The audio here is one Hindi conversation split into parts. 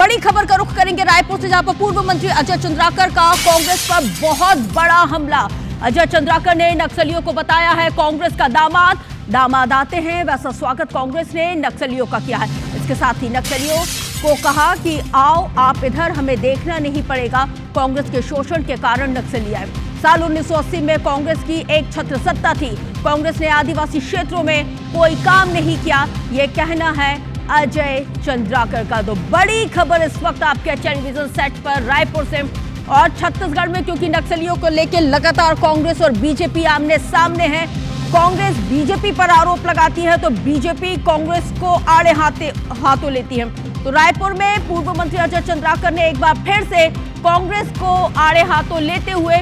बड़ी खबर का रुख करेंगे रायपुर से, जहां पर पूर्व मंत्री अजय चंद्राकर का कांग्रेस पर बहुत बड़ा हमला। अजय चंद्राकर ने नक्सलियों को बताया है कांग्रेस का दामाद आते हैं वैसा स्वागत कांग्रेस ने नक्सलियों का किया है। इसके साथ ही नक्सलियों को कहा कि आओ आप इधर, हमें देखना नहीं पड़ेगा, कांग्रेस के शोषण के कारण नक्सली आए। साल 1980 में कांग्रेस की एक छत्र सत्ता थी, कांग्रेस ने आदिवासी क्षेत्रों में कोई काम नहीं किया, ये कहना है अजय चंद्राकर का। तो बड़ी खबर इस वक्त आपके टेलीविजन सेट पर रायपुर से और छत्तीसगढ़ में, क्योंकि नक्सलियों को लेकर लगातार कांग्रेस और बीजेपी आमने सामने हैं। कांग्रेस बीजेपी पर आरोप लगाती है तो बीजेपी कांग्रेस को आड़े हाथों लेती है। तो रायपुर में पूर्व मंत्री अजय चंद्राकर ने एक बार फिर से कांग्रेस को आड़े हाथों लेते हुए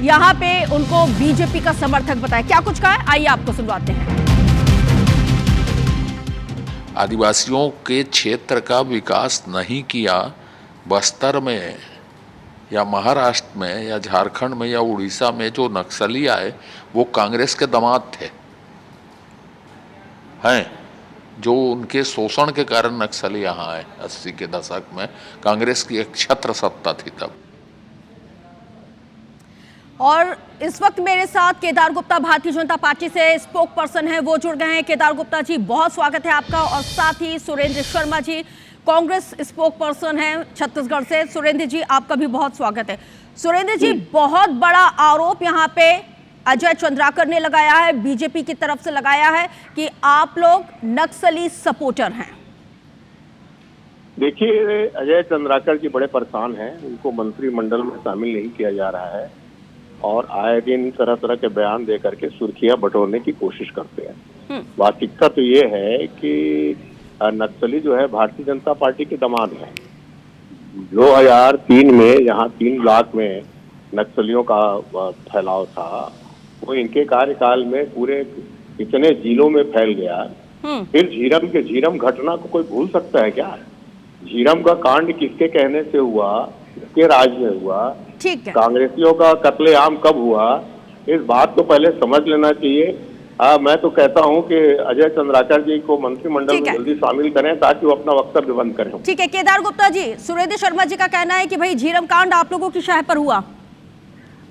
यहां पे उनको बीजेपी का समर्थक बताया। क्या कुछ कहा है, आइए आपको सुनवाते हैं। आदिवासियों के क्षेत्र का विकास नहीं किया, बस्तर में या महाराष्ट्र में या झारखंड में या उड़ीसा में जो नक्सली आए वो कांग्रेस के दामाद थे हैं, जो उनके शोषण के कारण नक्सली यहाँ आए। 80 के दशक में कांग्रेस की एक छत्र सत्ता थी तब। और इस वक्त मेरे साथ केदार गुप्ता भारतीय जनता पार्टी से स्पोक पर्सन है, वो जुड़ गए हैं। केदार गुप्ता जी, बहुत स्वागत है आपका। और साथ ही सुरेंद्र शर्मा जी, कांग्रेस स्पोक पर्सन है छत्तीसगढ़ से। सुरेंद्र जी, आपका भी बहुत स्वागत है। सुरेंद्र जी, बहुत बड़ा आरोप यहाँ पे अजय चंद्राकर ने लगाया है, बीजेपी की तरफ से लगाया है कि आप लोग नक्सली सपोर्टर हैं। देखिए, अजय चंद्राकर जी बड़े परेशान हैं, उनको मंत्रिमंडल में शामिल नहीं किया जा रहा है और आए दिन तरह तरह के बयान दे करके सुर्खियां बटोरने की कोशिश करते हैं। वास्तविकता तो ये है कि नक्सली जो है भारतीय जनता पार्टी के दामाद है। 2003 में यहाँ 3 लाख में नक्सलियों का फैलाव था, वो इनके कार्यकाल में पूरे इतने जिलों में फैल गया। फिर झीरम घटना को कोई भूल सकता है क्या? झीरम का कांड किसके कहने से हुआ, किसके राज में हुआ, कांग्रेसियों का कत्लेआम कब हुआ, इस बात को पहले समझ लेना चाहिए। मैं तो कहता हूं कि अजय चंद्राकर जी को मंत्रिमंडल में जल्दी शामिल करें ताकि वो अपना वक्तव्य बंद करें। ठीक है केदार गुप्ता जी, सुरेंद्र शर्मा जी का कहना है कि भाई झीरम कांड आप लोगों की शाह पर हुआ।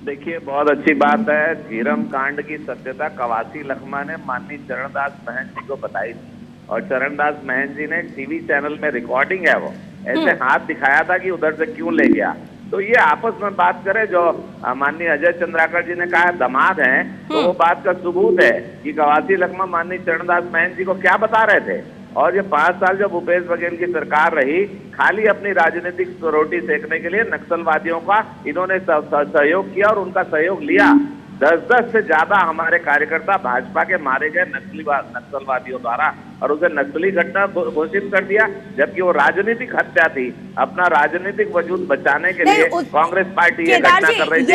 देखिए, बहुत अच्छी बात है। झीरम कांड की सत्यता कवासी लखमा ने माननीय चरणदास महंत जी को बताई थी और चरणदास महंत जी ने टीवी चैनल में रिकॉर्डिंग है, वो ऐसे हाथ दिखाया था कि उधर से क्यों ले गया। तो ये आपस में बात करें, जो माननीय अजय चंद्राकर जी ने कहा दामाद हैं, तो वो बात का सबूत है कि कवासी लखमा माननीय चरणदास महंत जी को क्या बता रहे थे। और ये 5 साल जो भूपेश बघेल की सरकार रही, खाली अपनी राजनीतिक रोटी सेकने के लिए नक्सलवादियों का इन्होंने सहयोग किया और उनका सहयोग लिया। 10 से ज्यादा हमारे कार्यकर्ता भाजपा के मारे गए नक्सलवादियों द्वारा और उसे नक्सली घटना घोषित कर दिया, जबकि वो राजनीतिक हत्या थी। अपना राजनीतिक वजूद बचाने के लिए कांग्रेस पार्टी ये घटना कर रही थी।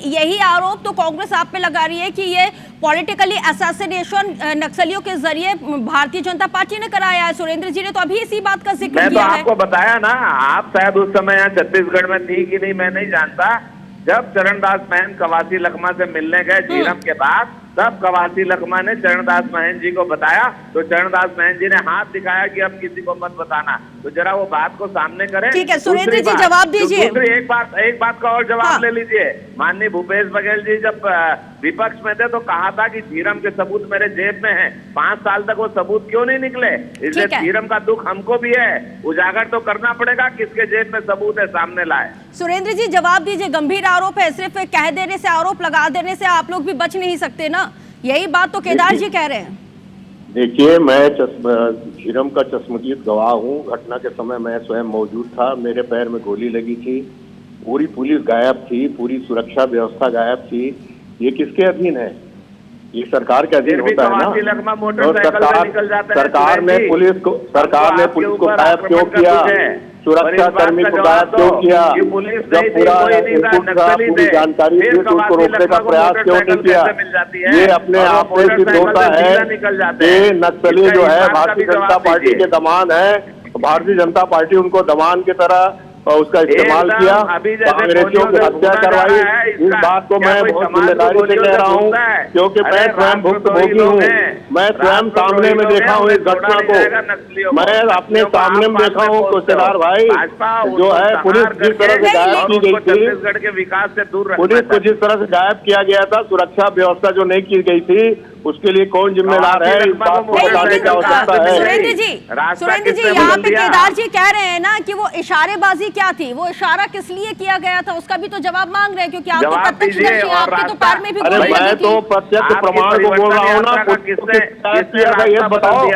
यही आरोप तो कांग्रेस आप पे लगा रही है कि ये पॉलिटिकली असैसिनेशन नक्सलियों के जरिए भारतीय जनता पार्टी ने कराया है। सुरेंद्र जी ने तो अभी इसी बात का जिक्र किया है। मैं तो आपको बताया ना, आप शायद उस समय यहाँ छत्तीसगढ़ में थी कि नहीं मैं नहीं जानता। जब चरणदास महंत कवासी लखमा से मिलने गए झीरम के बाद, तब कवासी लखमा ने चरणदास महंत जी को बताया, तो चरणदास महंत जी ने हाथ दिखाया कि अब किसी को मत बताना। तो जरा वो बात को सामने करें। ठीक है सुरेंद्र जी, जवाब दीजिए। एक बात का और जवाब ले लीजिए। माननीय भूपेश बघेल जी जब विपक्ष में थे तो कहा था कि झीरम के सबूत मेरे जेब में है। 5 साल तक वो सबूत क्यों नहीं निकले? इसलिए झीरम का दुख हमको भी है, उजागर तो करना पड़ेगा, किसके जेब में सबूत है सामने लाए। सुरेंद्र जी जवाब दीजिए, गंभीर आरोप है, सिर्फ कह देने से, आरोप लगा देने से आप लोग भी बच नहीं सकते ना, यही बात तो केदार जी कह रहे हैं। देखिए, मैं झीरम का चश्मदीद गवाह हूँ। घटना के समय मैं स्वयं मौजूद था, मेरे पैर में गोली लगी थी, पूरी पुलिस गायब थी, पूरी सुरक्षा व्यवस्था गायब थी। ये किसके अधीन है? ये सरकार के अधीन होता है ना। और सरकार ने पुलिस को गायब क्यों किया? सुरक्षा कर्मी को गायब क्यों किया? जब पूरा पूरी जानकारी थी तो उसको रोकने का प्रयास क्यों नहीं किया? ये अपने आप में सिद्ध होता है कि नक्सली जो है भारतीय जनता पार्टी के दामाद है। भारतीय जनता पार्टी उनको दामाद की तरह और उसका इस्तेमाल एकदम किया, अभी जैसे कांग्रेसियों की गोलियों से हत्या भूना जा करवाई। रहा है, इस इसका बात को क्या मैं कोई बहुत समाज को जिम्मेदारी से गोलियों कह से रहा हूँ, भूनता है? क्योंकि मैं अरे स्वयं भुक्तभोगी हूँ। मैं स्वयं सामने में देखा हूँ इस घटना को, मैं अपने सामने में देखा हूँ कुशेदार भाई, जो है पुलिस जिस तरह से गायब की गई थी, छत्तीसगढ़ के विकास से दूर पुलिस को जिस तरह से गायब किया गया था, सुरक्षा व्यवस्था जो नहीं की गई थी, उसके लिए कौन जिम्मेदार है, इस बात को बताने की आवश्यकता है। सुरेंद्र जी यहाँ पे केदार जी कह रहे हैं ना कि वो इशारेबाजी क्या थी, वो इशारा किस लिए किया गया था, उसका भी तो जवाब मांग रहे हैं, क्योंकि आप तो प्रत्यक्षदर्शी हैं, आपके तो पैर में भी अरे गोली मैं लगी तो थी। प्रत्यक्ष प्रमाण को बोल रहा हूँ ना, किसने ये बताओ,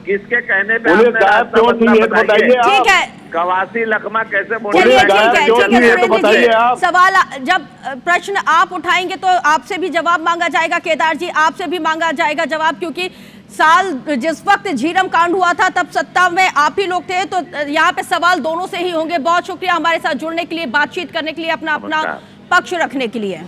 किसके कहने पे पुलिस गायब क्यों थी ये बताइए आप। ठीक है, कवासी लकमा कैसे चलिए ठीक है तो बताइए सुरेंद्र जी, आप। सवाल जब प्रश्न आप उठाएंगे तो आपसे भी जवाब मांगा जाएगा। केदार जी आपसे भी मांगा जाएगा जवाब, क्योंकि साल जिस वक्त झीरम कांड हुआ था तब सत्ता में आप ही लोग थे, तो यहाँ पे सवाल दोनों से ही होंगे। बहुत शुक्रिया हमारे साथ जुड़ने के लिए, बातचीत करने के लिए, अपना पक्ष रखने के लिए।